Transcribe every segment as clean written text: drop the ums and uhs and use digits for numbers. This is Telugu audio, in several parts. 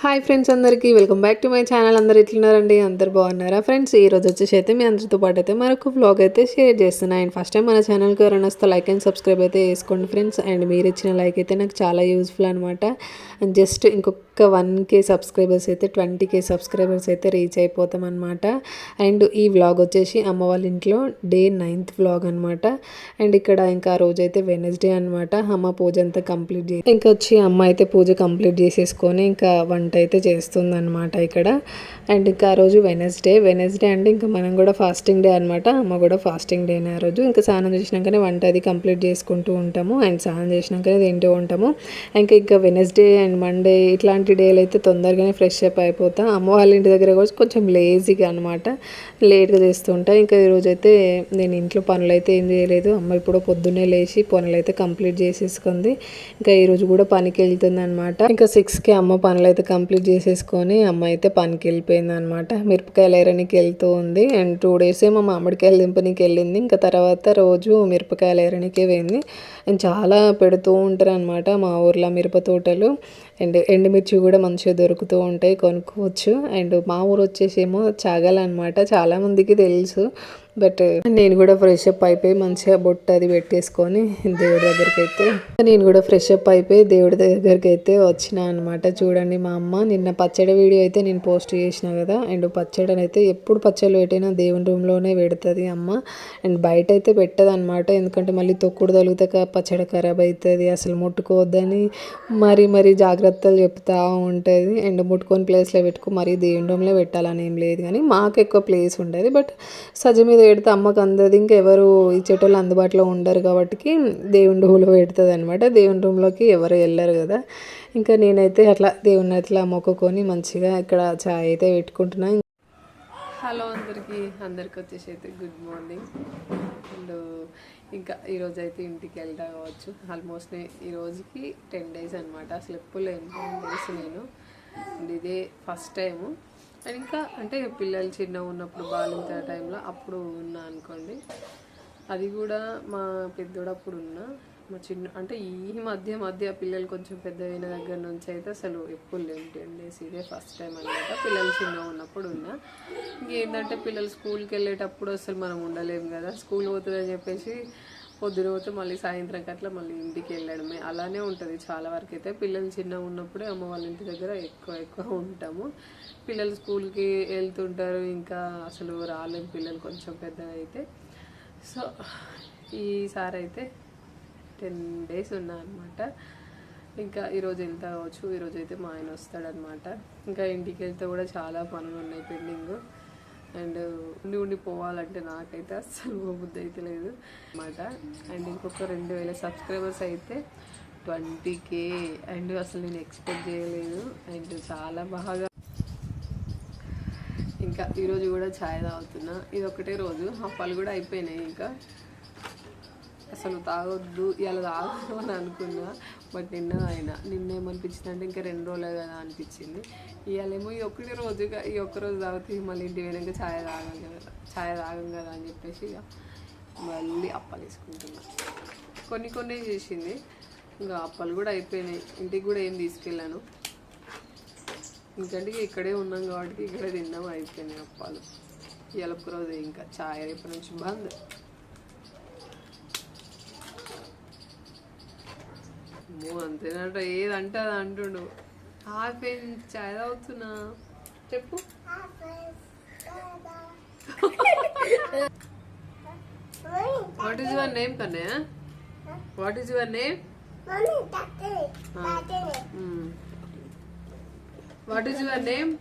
హాయ్ ఫ్రెండ్స్, అందరికీ welcome back to my channel. అందరు ఎట్లున్నారండి? అందరు బాగున్నారా ఫ్రెండ్స్? ఈ రోజు వచ్చేసి అయితే మీ అందరితో పాటు అయితే మరొక వ్లాగ్ అయితే షేర్ చేస్తున్నా. అండ్ ఫస్ట్ టైం మన ఛానల్కి ఎవరైనా వస్తే లైక్ అండ్ సబ్స్క్రైబ్ అయితే చేసుకోండి ఫ్రెండ్స్. అండ్ మీరు ఇచ్చిన లైక్ అయితే నాకు చాలా యూస్ఫుల్ అనమాట. అండ్ జస్ట్ ఇంకొక 1K సబ్స్క్రైబర్స్ అయితే 20K సబ్స్క్రైబర్స్ అయితే రీచ్ అయిపోతాం అనమాట. అండ్ ఈ వ్లాగ్ వచ్చేసి అమ్మ వాళ్ళ ఇంట్లో డే 9th వ్లాగ్ అనమాట. అండ్ ఇక్కడ ఇంకా రోజు అయితే వెనస్డే అనమాట. అమ్మ పూజ అంతా కంప్లీట్ చేసి ఇంకా వచ్చి అమ్మ అయితే పూజ కంప్లీట్ చేసేసుకొని ఇంకా వంట అయితే చేస్తుందన్నమాట ఇక్కడ. అండ్ ఇంకా ఆ రోజు వెనస్డే అంటే ఇంకా మనం కూడా ఫాస్టింగ్ డే అనమాట. అమ్మ కూడా ఫాస్టింగ్ డేనే ఆ రోజు. ఇంకా స్నానం చేసినాకనే వంట అది కంప్లీట్ చేసుకుంటూ ఉంటాము. అండ్ స్నానం చేసినాకనే తింటూ ఉంటాము. ఇంకా వెనస్డే అండ్ మండే ఇట్లాంటి డేలు అయితే తొందరగానే ఫ్రెష్ అప్ అయిపోతాం. అమ్మ వాళ్ళ ఇంటి దగ్గర కూడా కొంచెం లేజీగా అనమాట, లేట్గా చేస్తూ ఉంటా. ఇంకా ఈరోజు అయితే నేను ఇంట్లో పనులు అయితే ఏం చేయలేదు. అమ్మ ఇప్పుడు పొద్దున్నే లేచి పనులు అయితే కంప్లీట్ చేసేసుకుంది. ఇంకా ఈరోజు కూడా పనికి వెళ్తుంది అనమాట. ఇంకా 6కి అమ్మ పనులు అయితే కంప్లీట్ చేసేసుకొని అమ్మ అయితే పనికి వెళ్ళిపోయింది అనమాట. మిరపకాయలు ఏరనికి వెళ్తూ ఉంది. అండ్ 2 days ఏమో మామిడికాయలు దింపనికి వెళ్ళింది. ఇంకా తర్వాత రోజు మిరపకాయలు ఏరనికే పోయింది. అండ్ చాలా పెడుతూ ఉంటారు అనమాట మా ఊర్లో మిరప తోటలు. అండ్ ఎండుమిర్చి కూడా మంచిగా దొరుకుతూ ఉంటాయి, కొనుక్కోవచ్చు. అండ్ మా ఊరు వచ్చేసేమో చాగాలన్నమాట, చాలామందికి తెలుసు. బట్ నేను కూడా ఫ్రెష్ అప్ అయిపోయి మంచిగా బొట్టు అది పెట్టేసుకొని దేవుడి దగ్గరికి అయితే దేవుడి దగ్గరికి అయితే వచ్చిన అనమాట. చూడండి, మా అమ్మ నిన్న పచ్చడి వీడియో అయితే నేను పోస్ట్ చేసిన కదా. అండ్ పచ్చడిని అయితే ఎప్పుడు పచ్చళ్ళు పెట్టినా దేవుని రూమ్లోనే పెడుతుంది అమ్మ. అండ్ బయట అయితే పెట్టదు అనమాట, ఎందుకంటే మళ్ళీ తొక్కుడు తగిలితే పచ్చడి ఖరాబ్ అవుతుంది, అసలు ముట్టుకోవద్దని మరీ జాగ్రత్తలు చెప్తా ఉంటుంది. అండ్ ముట్టుకొని ప్లేస్లో పెట్టుకో, మరీ దేవుని రూమ్లో పెట్టాలని ఏం లేదు, కానీ మాకు ఎక్కువ ప్లేస్ ఉండేది. బట్ సజ్జ మీద పెడితే అమ్మకు అందదు, ఇంకా ఎవరు ఇచ్చేటోళ్ళు అందుబాటులో ఉండరు కాబట్టి దేవుని రూమ్లో పెడుతుంది అనమాట. దేవుని రూమ్లోకి ఎవరు వెళ్ళరు కదా. ఇంకా నేనైతే అట్లా దేవుని అట్లా మొక్కుకొని మంచిగా ఇక్కడ చాయ్ అయితే పెట్టుకుంటున్నా. హలో అందరికి వచ్చేసి అయితే గుడ్ మార్నింగ్. అండ్ ఇంకా ఈరోజు అయితే ఇంటికి వెళ్తా కావచ్చు. ఆల్మోస్ట్ ఈ రోజుకి 10 days అనమాట. అసలు ఎప్పుడు 10 days నేను. అండ్ ఇదే ఫస్ట్ టైము. అండ్ ఇంకా అంటే పిల్లలు చిన్నగా ఉన్నప్పుడు బాలింత టైంలో అప్పుడు ఉన్నా అనుకోండి. అది కూడా మా పెద్దోడు అప్పుడు ఉన్నా. మా చిన్న అంటే ఈ మధ్య పిల్లలు కొంచెం పెద్ద అయిన దగ్గర నుంచి అయితే అసలు ఎప్పుడు లేవు 10 days. ఇదే ఫస్ట్ టైం అనమాట. పిల్లలు చిన్నగా ఉన్నప్పుడు ఉన్నా. ఇంకేంటంటే పిల్లలు స్కూల్కి వెళ్ళేటప్పుడు అసలు మనం ఉండలేము కదా. స్కూల్ పోతుందని చెప్పేసి పొద్దున పోతే మళ్ళీ సాయంత్రం అట్లా మళ్ళీ ఇంటికి వెళ్ళడమే అలానే ఉంటుంది చాలా వరకు. అయితే పిల్లలు చిన్నగా ఉన్నప్పుడే అమ్మ వాళ్ళ ఇంటి దగ్గర ఎక్కువ ఉంటాము. పిల్లలు స్కూల్కి వెళ్తుంటారు, ఇంకా అసలు రాలేము పిల్లలు కొంచెం పెద్దగా అయితే. సో ఈసారి అయితే 10 days ఉన్నా అనమాట. ఇంకా ఈరోజు వెళ్తా కావచ్చు. ఈరోజు అయితే మా ఆయన వస్తాడనమాట. ఇంకా ఇంటికి వెళ్తే కూడా చాలా పనులు ఉన్నాయి పెండింగ్. అండ్ ఉండి పోవాలంటే నాకైతే అస్సలు బుద్ధి అయితే లేదు అనమాట. అండ్ ఇంకొక 2000 సబ్స్క్రైబర్స్ అయితే 20K. అండ్ అసలు నేను ఎక్స్పెక్ట్ చేయలేదు. అండ్ చాలా బాగా ఇంకా ఈరోజు కూడా ఛాయ్ తాగుతున్నా. ఇది ఒకటే రోజు, అప్పాలు కూడా అయిపోయినాయి. ఇంకా అసలు తాగొద్దు ఇలా తాగదు అని అనుకున్నా. బట్ నిన్నేమనిపించింది అంటే ఇంకా 2 రోజులే కదా అనిపించింది. ఇవాళేమో ఈ ఒక్క రోజు తాగితే మళ్ళీ ఇంటి వెనక ఛాయ్ తాగం కదా అని చెప్పేసి ఇక మళ్ళీ అప్పాలు వేసుకుంటున్నా. కొన్ని చేసింది. ఇంకా అప్పాలు కూడా అయిపోయినాయి. ఇంటికి కూడా ఏం తీసుకెళ్ళాను, ఎందుకంటే ఇక్కడే ఉన్నాం కాబట్టి ఇక్కడే తిన్నాం. అయిపోయినాయి అప్పాలు. ఇవాళ ఒక్కరోజు ఇంకా ఛాయ్ రేపు నుంచి బంద్. అంతేనట, ఏదంటే అది అంటుండు. ఛాయ్ తాగుతున్నా చెప్పు. What is your name Kannayya? What is your name? What is your name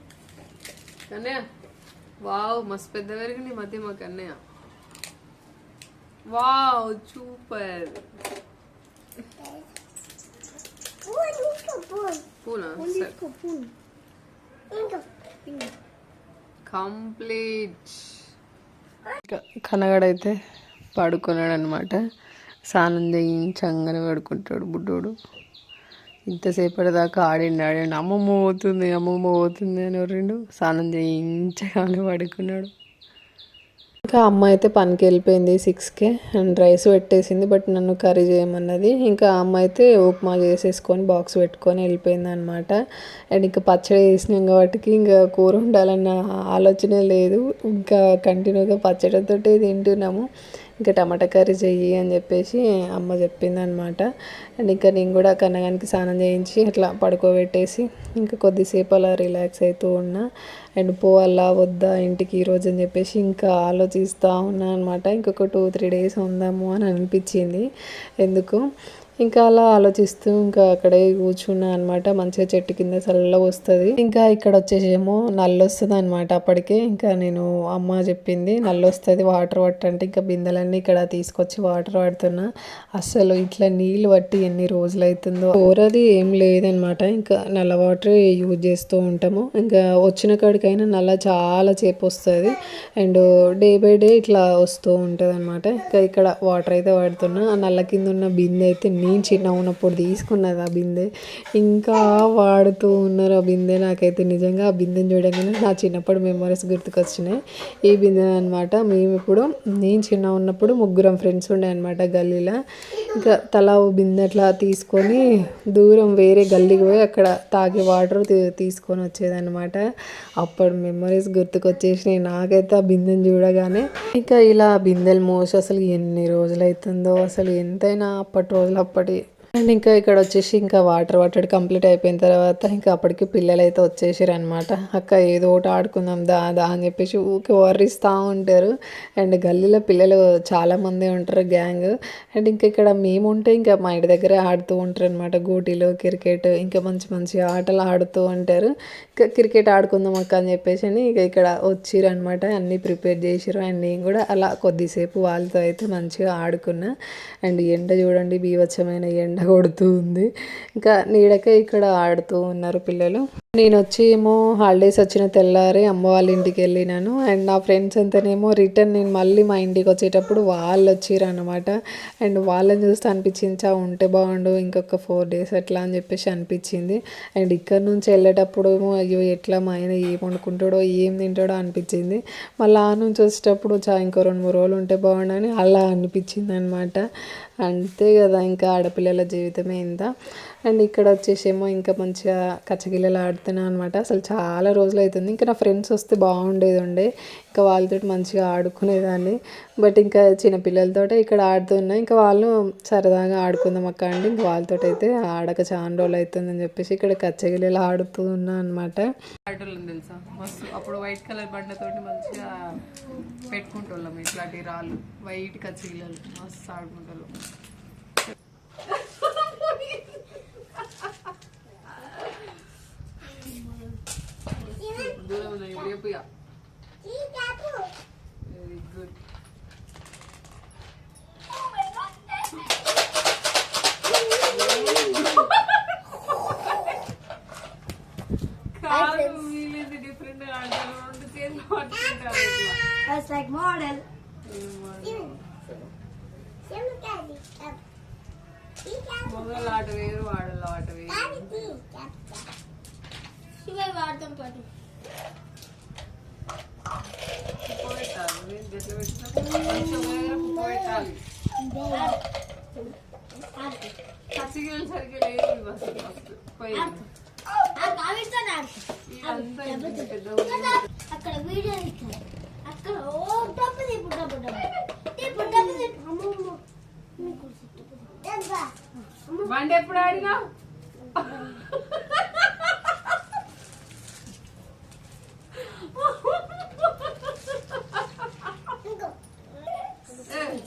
Kannayya? Wow, మస్తు పెద్ద పెరిగింది మధ్య మా కన్నయ్య. Wow, super. పూనా కంప్లీట్. కనగడైతే పడుకున్నాడు అనమాట. స్నానం చేయించంగానే పడుకుంటాడు బుడ్డోడు. ఇంతసేపటి దాకా ఆడిండు. అమ్మమ్మ పోతుంది అని 2 స్నానం చేయించగానే పడుకున్నాడు. ఇంకా అమ్మ అయితే పనికి వెళ్ళిపోయింది 6కే అండ్ రైస్ పెట్టేసింది. బట్ నన్ను కర్రీ చేయమన్నది. ఇంకా అమ్మ అయితే ఉప్మా చేసేసుకొని బాక్స్ పెట్టుకొని వెళ్ళిపోయింది అనమాట. అండ్ ఇంకా పచ్చడి వేసినాం కాబట్టి ఇంకా కూర ఉండాలన్న ఆలోచనే లేదు. ఇంకా కంటిన్యూగా పచ్చడితోటే తింటున్నాము. ఇంకా టమాటా కర్రీ చెయ్యి అని చెప్పేసి అమ్మ చెప్పిందనమాట. అండ్ ఇంకా నేను కూడా కన్నగానికి స్నానం చేయించి అట్లా పడుకోబెట్టేసి ఇంకా కొద్దిసేపు అలా రిలాక్స్ అవుతూ ఉన్నా. అండ్ పోవాలా వద్దా ఇంటికి ఈరోజు అని చెప్పేసి ఇంకా ఆలోచిస్తూ ఉన్నా అనమాట. ఇంకొక 2-3 డేస్ ఉందాము అని అనిపించింది ఎందుకు. ఇంకా అలా ఆలోచిస్తూ ఇంకా అక్కడే కూర్చున్నా అనమాట. మంచిగా చెట్టు కింద చల్లగా వస్తుంది. ఇంకా ఇక్కడ వచ్చేసేమో నల్లు వస్తుంది అనమాట. అప్పటికే ఇంకా నేను అమ్మ చెప్పింది నల్లు వస్తుంది వాటర్ పట్టంటే ఇంకా బిందెలన్నీ ఇక్కడ తీసుకొచ్చి వాటర్ పడుతున్నా. అస్సలు ఇట్లా నీళ్ళు పట్టి ఎన్ని రోజులు అవుతుందో కోరది ఏం లేదనమాట. ఇంకా నల్ల వాటర్ యూజ్ చేస్తూ ఉంటాము. ఇంకా వచ్చిన కాడికైనా నల్ల చాలా చేపు వస్తుంది. అండ్ డే బై డే ఇట్లా వస్తూ ఉంటుంది అనమాట. ఇంకా ఇక్కడ వాటర్ అయితే పడుతున్నా. ఆ నల్ల కింద ఉన్న బిందె అయితే నేను చిన్న ఉన్నప్పుడు తీసుకున్నది ఆ బిందె. ఇంకా వాడుతూ ఉన్నారు ఆ బిందె. నాకైతే నిజంగా ఆ బిందెని చూడగానే నా చిన్నప్పుడు మెమరీస్ గుర్తుకొచ్చినాయి. ఈ బిందె అనమాట. మేము ఇప్పుడు నేను చిన్న ఉన్నప్పుడు ముగ్గురం ఫ్రెండ్స్ ఉండే అనమాట గల్లీలో. ఇంకా తలా ఓ బిందె అట్లా తీసుకొని దూరం వేరే గల్లీకి పోయి అక్కడ తాగే వాటర్ తీసుకొని వచ్చేదన్నమాట. అప్పుడు మెమరీస్ గుర్తుకొచ్చేసినాయి నాకైతే ఆ బిందెని చూడగానే. ఇంకా ఇలా బిందెలు మోసి అసలు ఎన్ని రోజులు అవుతుందో అసలు ఎంతైనా అప్పటి రోజులు అప్పటి. అండ్ ఇంకా ఇక్కడ వచ్చేసి ఇంకా వాటర్ పట్టడం కంప్లీట్ అయిపోయిన తర్వాత ఇంకా అప్పటికి పిల్లలు అయితే వచ్చేసారు అనమాట. అక్క ఏదో ఒకటి ఆడుకుందాం దా దా అని చెప్పేసి ఊకే వర్రిస్తూ ఉంటారు. అండ్ గల్లీలో పిల్లలు చాలామంది ఉంటారు గ్యాంగ్. అండ్ ఇంకా ఇక్కడ మేము ఉంటే ఇంకా మా ఇంటి దగ్గర ఆడుతూ ఉంటారు అనమాట. గోటీలు క్రికెట్ ఇంకా మంచి మంచి ఆటలు ఆడుతూ ఉంటారు. ఇంకా క్రికెట్ ఆడుకుందాం అక్క అని చెప్పేసి అని ఇక ఇక్కడ వచ్చిర్రు అనమాట. అన్నీ ప్రిపేర్ చేసిర్రు. అండ్ నేను కూడా అలా కొద్దిసేపు వాళ్ళతో అయితే మంచిగా ఆడుకున్నా. అండ్ ఎండ చూడండి బీభత్సమైన ఎండ కొడుతూ ఉంది. ఇంకా నీడకే ఇక్కడ ఆడుతూ ఉన్నారు పిల్లలు. నేను వచ్చి ఏమో హాలిడేస్ వచ్చిన తెల్లారి అమ్మ వాళ్ళ ఇంటికి వెళ్ళినాను. అండ్ నా ఫ్రెండ్స్ అంతానేమో రిటర్న్ నేను మళ్ళీ మా ఇంటికి వచ్చేటప్పుడు వాళ్ళు వచ్చిర్రు అనమాట. అండ్ వాళ్ళని చూస్తే అనిపించింది చా ఉంటే బాగుండు ఇంకొక 4 days అట్లా అని చెప్పేసి అనిపించింది. అండ్ ఇక్కడ నుంచి వెళ్ళేటప్పుడు ఏమో అయ్యో ఎట్లా మా ఆయన ఏం వండుకుంటాడో ఏం తింటాడో అనిపించింది. మళ్ళీ ఆ నుంచి వచ్చేటప్పుడు చా ఇంకో 2-3 రోజులు ఉంటే బాగుండని అలా అనిపించింది అనమాట. అంతే కదా ఇంకా ఆడపిల్లల జీవితమే ఇంత. అండ్ ఇక్కడ వచ్చేసేమో ఇంకా మంచిగా కచ్చగిల్లలు ఆడుతున్నాను అనమాట. అసలు చాలా రోజులు అవుతుంది. ఇంకా నా ఫ్రెండ్స్ వస్తే బాగుండేది ఇంకా వాళ్ళతో మంచిగా ఆడుకునేదాన్ని. బట్ ఇంకా చిన్నపిల్లలతో ఇక్కడ ఆడుతున్నా. ఇంకా వాళ్ళు సరదాగా ఆడుకుందాం అక్క అండి ఇంకా వాళ్ళతో అయితే ఆడక చాలా రోజులు అవుతుందని చెప్పేసి ఇక్కడ కచ్చగిల్లలు ఆడుతూ ఉన్నా అనమాట. ఆటోళ్ళని తెలుసా మస్తు అప్పుడు వైట్ కలర్ బండతోటి మంచిగా పెట్టుకుంటాం ఇట్లాంటి రాళ్ళు వైట్ కచ్చిగిల్లలు మస్తు ఆడుకుంటారు. దూరం రేపు వెరీ గుడ్. కాదు వీళ్ళేది డిఫరెంట్ ఆడతారు 2 చేతులు పట్టుకుంటారు ఇట్లా మోడల్. మొగల ఆట వేరు ఆడల ఆట వేరు. కుప్ప పెట్టాలి గట్ల పెట్టిన కుప్ప పెట్టాలి. పచ్చిగిలు సరిగ్గా లేదు మస్తు మస్తు పోయింది. అక్కడ వీడియో అక్కడ బండి ఎప్పుడు ఆడినా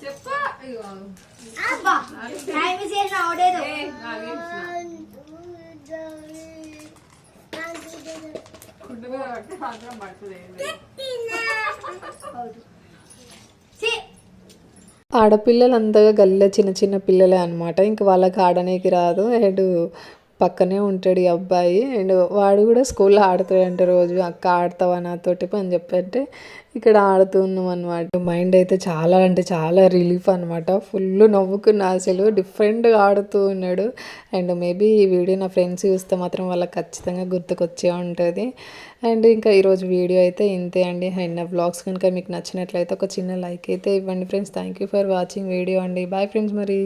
చెప్పా మాత్రం పడుతుంది. ఆడపిల్లలు అంతగా గల్లీలో చిన్న చిన్న పిల్లలే అనమాట. ఇంక వాళ్ళకి ఆడనేకి రాదు. అండ్ పక్కనే ఉంటాడు ఈ అబ్బాయి. అండ్ వాడు కూడా స్కూల్లో ఆడుతాడంట రోజు. అక్క ఆడతావా నాతోటి అని చెప్పంటే ఇక్కడ ఆడుతూ ఉన్నాం అనమాట. మైండ్ అయితే చాలా అంటే చాలా రిలీఫ్ అనమాట. ఫుల్ నవ్వుకున్నా అసలు. డిఫరెంట్గా ఆడుతూ ఉన్నాడు. అండ్ మేబీ ఈ వీడియో నా ఫ్రెండ్స్ చూస్తే మాత్రం వాళ్ళకి ఖచ్చితంగా గుర్తుకొచ్చే ఉంటుంది. అండ్ ఇంకా ఈరోజు వీడియో అయితే ఇంతే అండి. అండ్ నా వ్లాగ్స్ కనుక మీకు నచ్చినట్లయితే ఒక చిన్న లైక్ అయితే ఇవ్వండి friends. Thank you for watching video అండి. బాయ్ ఫ్రెండ్స్ మరి.